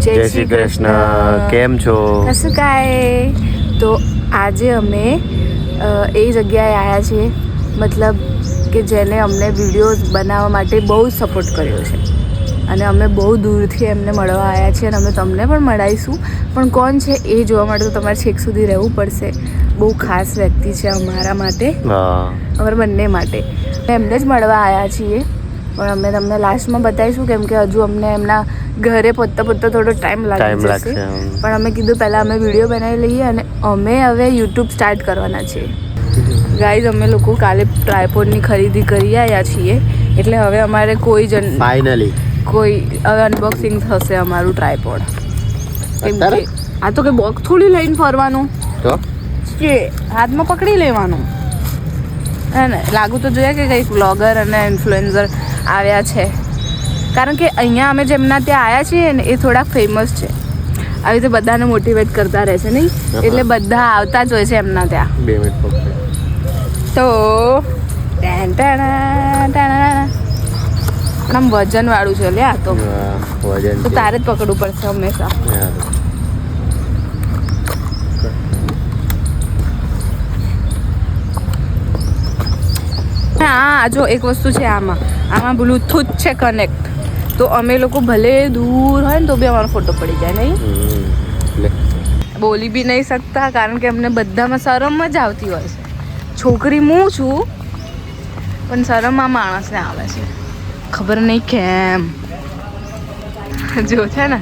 જય શ્રી કૃષ્ણ. કેમ છો? કશું કાંઈ. તો આજે અમે એ જગ્યાએ આવ્યા છીએ, મતલબ કે જેને અમને વિડીયોઝ બનાવવા માટે બહુ સપોર્ટ કર્યો છે અને અમે બહુ દૂરથી એમને મળવા આવ્યા છીએ અને અમે તમને પણ મળાવીશું. પણ કોણ છે એ જોવા માટે તો તમારે છેક સુધી રહેવું પડશે. બહુ ખાસ વ્યક્તિ છે અમારા માટે, અમારા બંને માટે. એમને જ મળવા આવ્યા છીએ, પણ અમે તમને લાસ્ટમાં બતાવીશું કેમ કે હજુ અમને એમના ઘરે પહોંચતા થોડો ટાઈમ લાગી જશે. પણ અમે કીધું પહેલાં અમે વિડીયો બનાવી લઈએ અને અમે હવે યુટ્યુબ સ્ટાર્ટ કરવાના છીએ. ગાઈઝ, અમે લોકો કાલે ટ્રાયપોડની ખરીદી કરી આવ્યા છીએ, એટલે હવે અમારે ફાઇનલી કોઈ હવે અનબોક્સિંગ થશે અમારું ટ્રાયપોડ. કેમ કે આ તો કે બોક્સ થોડી લઈને ફરવાનું તો કે હાથમાં પકડી લેવાનું. હે ને, લાગુ તો જોઈએ કે કંઈક બ્લોગર અને ઇન્ફ્લુએન્સર આવ્યા છે, કારણ કે અહીંયા અમે જેમના ત્યાં આવ્યા છીએ ને એ થોડાક ફેમસ છે. આવી રીતે બધાને મોટિવેટ કરતા રહે છે નહીં, એટલે બધા આવતા જ હોય છે એમના ત્યાં. 2 મિનિટ પકડ. તો આમ વજન વાળું છે લે આ તો. વજન તો તારે જ પકડવું પડશે હંમેશા. હા, જો એક વસ્તુ છે આમાં બ્લૂટૂથ છે કનેક્ટ, તો અમે લોકો ભલે દૂર હોય ને તો બી અમારો ફોટો પડી જાય નહીં. બોલી બી નહીં શકતા કારણ કે અમને બધામાં શરમ જ આવતી હોય છે. છોકરી હું છું પણ શરમ આ માણસને આવે છે, ખબર નહીં કેમ. જો છે ને,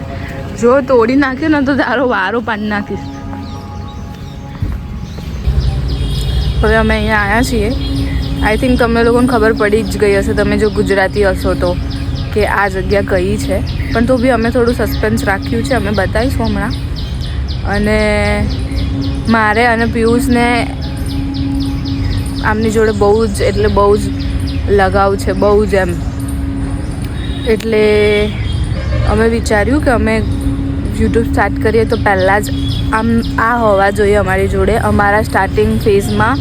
જો તોડી નાખ્યો ને તો તારો વારો પાડી નાખીશ. હવે અમે અહીંયા આવ્યા છીએ. આઈ થિંક તમને લોકોને ખબર પડી જ ગઈ હશે તમે જો ગુજરાતી હશો તો, કે આ જગ્યા કઈ છે. પણ તો બી અમે થોડું સસ્પેન્સ રાખ્યું છે, અમે બતાવીશું હમણાં. અને મારે અને પિયુષને આમની જોડે બહુ જ લગાવ છે, બહુ જ એમ. એટલે અમે વિચાર્યું કે અમે યુટ્યુબ સ્ટાર્ટ કરીએ તો પહેલાં જ આમ આ હોવા જોઈએ અમારી જોડે અમારા સ્ટાર્ટિંગ ફેઝમાં.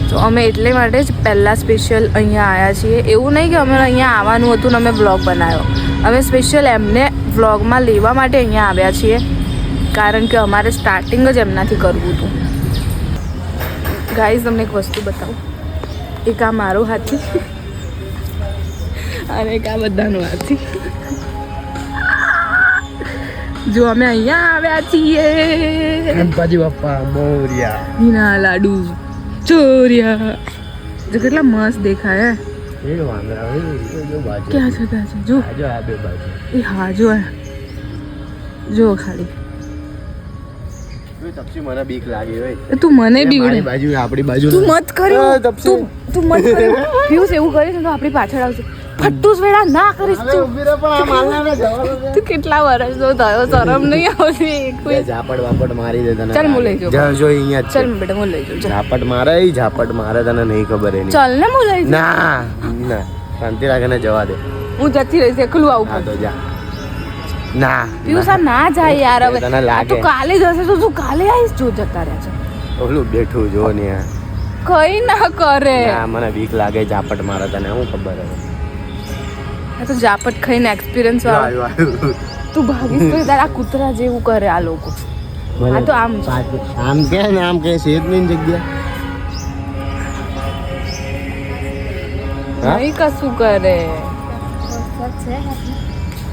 તો અમે એટલે માટે જ પહેલાં સ્પેશિયલ અહીંયા આવ્યા છીએ. એવું નહીં કે અમે અહીંયા આવવાનું હતું ને અમે બ્લોગ બનાવ્યો. અમે સ્પેશિયલ એમને વ્લોગમાં લેવા માટે અહીંયા આવ્યા છીએ, કારણ કે અમારે સ્ટાર્ટિંગ જ એમનાથી કરવું હતું. ગાઈઝ, તમને એક વસ્તુ બતાવું. એક આ મારો હાથી અને એક આ બધાનો હાથી. જો અમે અહીંયા આવ્યા છીએ. ગણપતિ બાપ્પા મોરયા. હીના લાડુ ચોરિયા. જો કેટલા મસ્ત દેખાય. ક્યાં છે જો એ હા જો જો ખાલી મને બીક લાગી હોય. તું મને બીવડે. બાજુ આપણી બાજુ તું મત કર્યો. તું મત કર્યો. પિયુષ એવું કરીશ ને તો આપણી પાછળ આવશે. ફટ્ટુસ વેડા ના કરીશ તું. તું કેટલા વર્ષનો થયો, શરમ નહીં આવતી? ઝાપડ વાપડ મારી દે તને. ચાલ હું લઈ જાઉં. જો અહીંયા ચાલ બેટા હું લઈ જાઉં. ઝાપડ મારે તને નહીં ખબર એની. ચાલ ને હું લઈ જાઉં. ના શાંતિ રાખીને જવા દે. હું જતી રહીશ, એકલું આવું. હા તો જા. ના પિયુષ ના જાય યાર. હવે તને લાગે તું કાલે જશે તો તું કાલે આવીશ. જો જતા રહ્યા છે ઓલું બેઠું જો ને કઈ ના કરે. ના મને બીક લાગે ઝાપટ મારે તને શું ખબર હવે. આ તો ઝાપટ ખાઈને એક્સપિરિયન્સ વાળો. તું ભાગીશ તો તારા કૂતરા જેવું કરે આ લોકો. આ તો આમ કે ને આમ કે સેજ ની જગ્યા નહીં કશું કરે.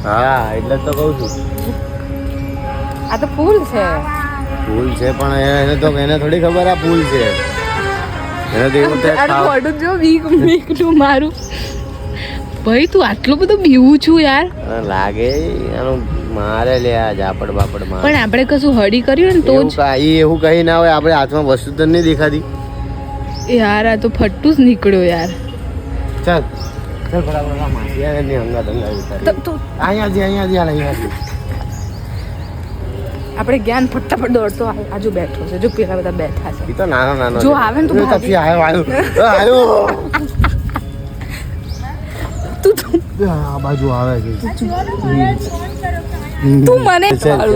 હા એટલે તો કહું છું. આ તો ફૂલ છે. ફૂલ છે પણ એને થોડી ખબર આ ફૂલ છે. એને તો એવું મોઢું જો વીક નું મારું. ભાઈ તું આટલું બધું બીવું છું યાર. લાગે એનું મારે લે આ ઝાપડ બાપડ મારે. પણ આપણે કશું હળી કર્યું ને તો જ એવું કહી ના હોય. આપણે હાથમાં વસ્તુ તો નહીં દેખાતી યાર. આ તો ફટ્ટું જ નીકળ્યો યાર. ચાલ ચાલ બરાબર. માસી ની અંગા અહીંયાથી આપણે જ્ઞાન ફટાફટ દોડતો આજુ બેઠો છે. જો પેલા બધા બેઠા છે. તો નાનો જો આવે ને તો આવ્યો તું આ બાજુ આવે છે. તું મને ચાલ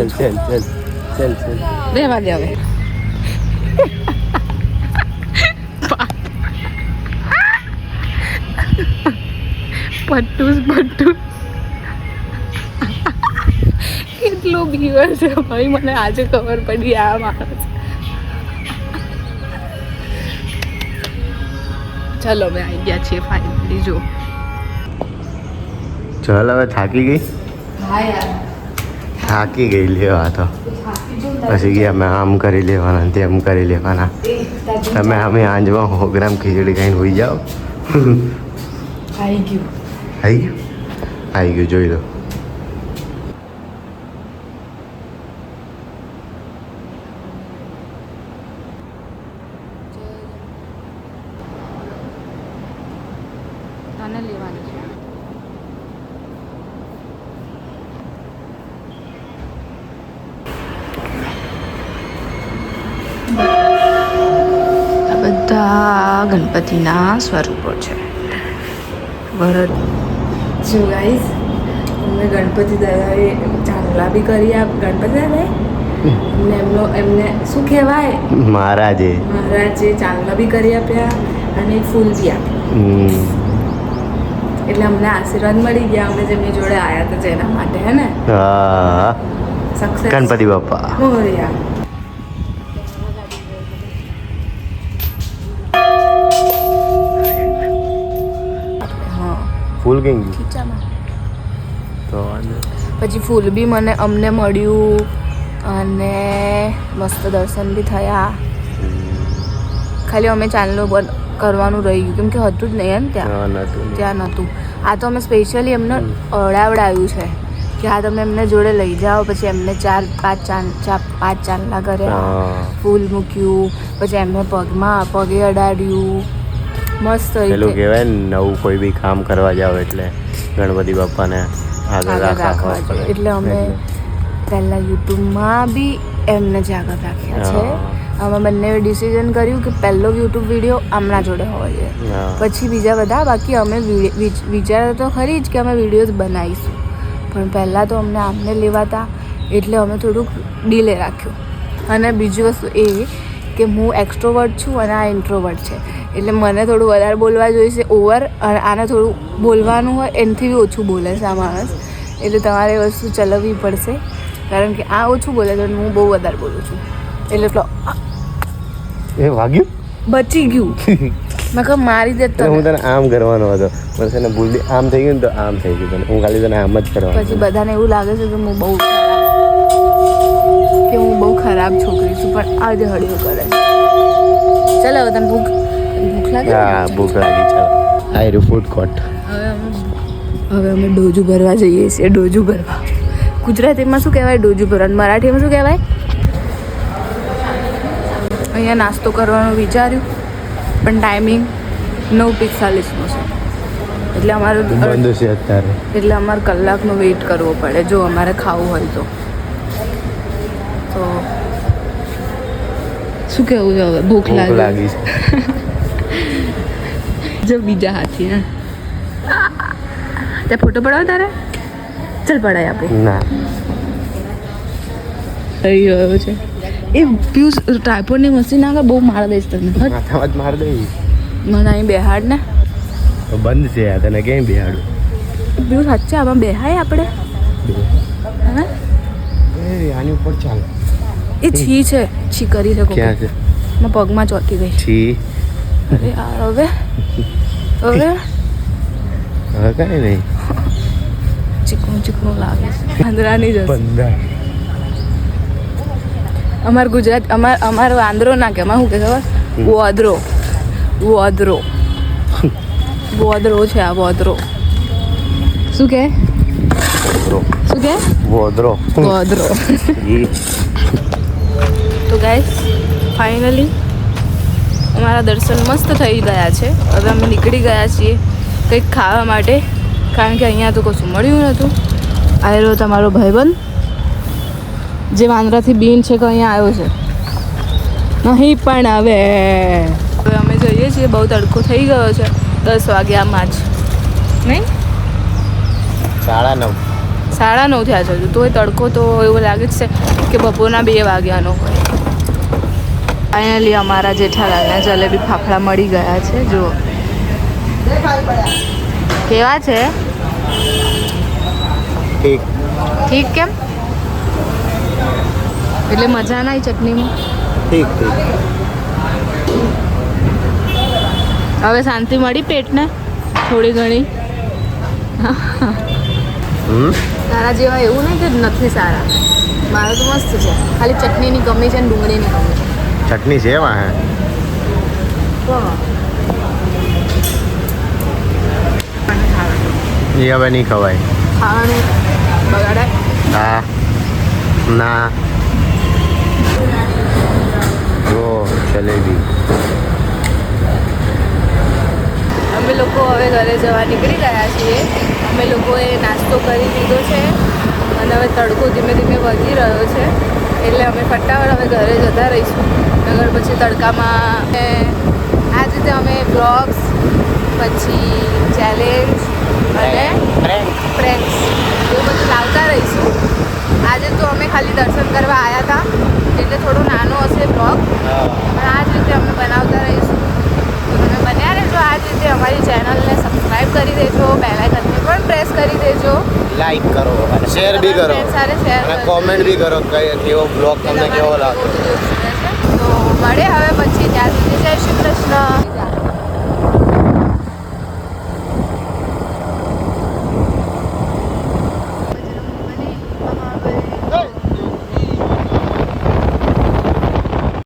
રહેવા દે હવે. પટ્ટુસ કેટલું ભીવર છે ભાઈ, મને આજે ખબર પડી આ માણસ. ચલો અમે આવી ગયા છીએ ફાઇનલી. જો ચાલ હવે થાકી ગઈ, હા યાર થાકી ગઈ લેવા તો. પછી ગયા અમે આમ કરી લેવાના તેમ કરી લેવાના. તમે અમે આંજમાં 100 ગ્રામ ખીચડી ખાઈને હોઈ જાઓ. આવી ગયું. આવી ગયું, આવી ગયું, જોઈ લો. તને લેવાની છે. આ બધા ગણપતિના સ્વરૂપો છે. વરદ જો ગાઈસ, અમને ગણપતિ દાદાએ ચાંદલા બી કરી ગણપતિ દાદાએ એમને શું કહેવાય, મહારાજે ચાંદલા બી કરી આપ્યા અને ફૂલ બી આપ્યા. એટલે અમને આશીર્વાદ મળી ગયા. અમે જેમની જોડે આવ્યા હતા જેના માટે, હે ને? હા, સક્સેસ ગણપતિ બાપા મોરયા. ફૂલ કઈ ગયું ખીચામાં. તો વાંધો. પછી ફૂલ બી અમને મળ્યું અને મસ્ત દર્શન બી થયા. ખાલી અમે ચાંદલો કરવાનું રહી ગયું કેમ કે હતું જ નહીં ને ત્યાં નહોતું. આ તો અમે સ્પેશિયલી એમને અડાવડાવ્યું છે કે આ તમે એમને જોડે લઈ જાઓ. પછી એમને 4-5 ચાંદલા કર્યા, ફૂલ મૂક્યું, પછી એમને પગે અડાડ્યું. મસ્ત પેલું કહેવાય ને, નવું કોઈ બી કામ કરવા જાવ એટલે ગણપતિ બાપાને આગળ રાખવા પડે. એટલે અમે પહેલાં યુટ્યુબમાં બી એમને જ આગળ રાખ્યા છે. અમે બંને ડિસિઝન કર્યું કે પહેલો યુટ્યુબ વિડીયો આમના જોડે હોવો જોઈએ, પછી બીજા બધા. બાકી અમે વિચારતા તો ખરી જ કે અમે વિડીયોઝ બનાવીશું, પણ પહેલાં તો અમને આમને લેવાતા એટલે અમે થોડુંક ડીલે રાખ્યું. અને બીજી વસ્તુ એ કે હું એક્સ્ટ્રોવર્ટ છું અને આ ઇન્ટ્રોવર્ટ છે, એટલે મને થોડું વધારે બોલવા જોઈશે ઓવર, અને આને થોડું બોલવાનું હોય એનાથી બી ઓછું બોલે છે આ માણસ. એટલે તમારે એ વસ્તુ ચલાવવી પડશે, કારણ કે આ ઓછું બોલે છે અને હું બહુ વધારે બોલું છું. એટલે એ વાગ્યું, બચી ગયું. મેં કહું મારી દે. હું તને આમ કરવાનો હતો, બસ એને ભૂલ આમ થઈ ગયું ને તો આમ થઈ ગયું. હું ખાલી તને આમ જ કરવાનો. પછી બધાને એવું લાગે છે કે હું બહુ ખરાબ છોકરી છું, પણ આજે હળીઓ કરે છે. ચાલો હવે તને ભૂખ લાગી? હા, ભૂખ લાગી. ચાલો આ રહ્યું ફૂડ કોર્ટ. હવે અમે ડોજુ ભરવા જઈએ છીએ. ડોજુ ભરવા ગુજરાતીમાં શું કહેવાય? ડોજુ ભરવા. મરાઠીમાં શું કહેવાય? અહીંયા નાસ્તો કરવાનું વિચાર્યું, પણ ટાઈમિંગ 9:45નો છે, એટલે અમારે બંધ છે અત્યારે. એટલે અમારે કલાકનો વેઇટ કરવો પડે જો અમારે ખાવું હોય તો. શું કહેવું છે હવે? ભૂખ લાગી છે. જો બીજા હાથી ને ત્યાં ફોટો પડાવો તારે? ચાલ પડાય આપો. ના, થઈ ગયો છે એ પિયુષ. ટ્રાયપોડની મશીન આગળ બહુ માર દઈશ તને. માથામાં જ માર દઈ. મને અહીં બેહાડ ને. તો બંધ છે આ, તને ક્યાંય બેહાડું? પિયુષ સાચે આમાં બેહાય આપણે? હા, આની ઉપર ચાલ. એ છી છે, છી કરી શકો. ક્યાં છે? મેં પગમાં ચોંટી ગઈ. છી. અરે યાર, હવે કાંઈ નહીં. ચીકણું લાગે છે. આંધ્રાની જ હશે. અમાર ગુજરાત અમારો આંધ્રો ના કે શું કે ખબર? વોદરો છે આ વોદરો. શું કે વોદરો. તો ગાઈસ ફાઇનલી અમારા દર્શન મસ્ત થઈ ગયા છે. હવે અમે નીકળી ગયા છીએ કંઈક ખાવા માટે, કારણ કે અહીંયા તો કશું મળ્યું નહોતું. આયરો તમારો ભાઈબંધ જે વાંદરાથી બીન છે કે અહીંયા આવ્યો છે નહીં, પણ હવે અમે જઈએ છીએ. બહુ તડકો થઈ ગયો છે, 10 વાગ્યામાં જ નહીં, 9:30 થયા છે. તોય તડકો તો એવું લાગે છે કે બપોરના 2 વાગ્યાનો હોય. ફાઇનલી અમારા જેઠાલાલના જલેબી ફાફડા મળી ગયા છે. જો કેવા છે? ઠીક કેમ? એટલે મજા ના આવી ચટણીમાં. ઠીક ઠીક. હવે શાંતિ મળી પેટને થોડી ઘણી. તારા જેવા એવું નહીં કે નથી સારા. મારું તો મસ્ત છે, ખાલી ચટણીની કમી છે ને ડુંગળીની કમી છે. ચટણી છે એમાં હે. એ હવે નહીં ખવાય. ખાવાનું બગાડાય. હા ના જો જલેબી. અમે લોકો હવે ઘરે જવા નીકળી ગયા છીએ. અમે લોકોએ નાસ્તો કરી લીધો છે અને હવે તડકો ધીમે ધીમે વધી રહ્યો છે, એટલે અમે ફટાફટ હવે ઘરે જતા રહીશું. નગર પછી તડકામાં આ રીતે અમે બ્લોગ્સ, પછી ચેલેન્જ અને પ્રેન્ક્સ એવું બધું લાવતા રહીશું. આજે તો અમે ખાલી દર્શન કરવા આવ્યા હતા, એટલે થોડો નાનો હશે બ્લોગ, પણ આ જ રીતે અમે બનાવતા રહીશું. તમે બન્યા રહેજો આ જ રીતે. અમારી ચેનલને સબસ્ક્રાઈબ કરી દેજો, બેલ આઇકનને પણ પ્રેસ કરી દેજો, લાઈક કરો અને શેર બી કરો સાથે શેર અને કોમેન્ટ બી કરો કે કેવો બ્લોગ તમને કેવો લાગ્યો. તો મળે હવે પછી, ત્યાં સુધી જય શ્રી કૃષ્ણ.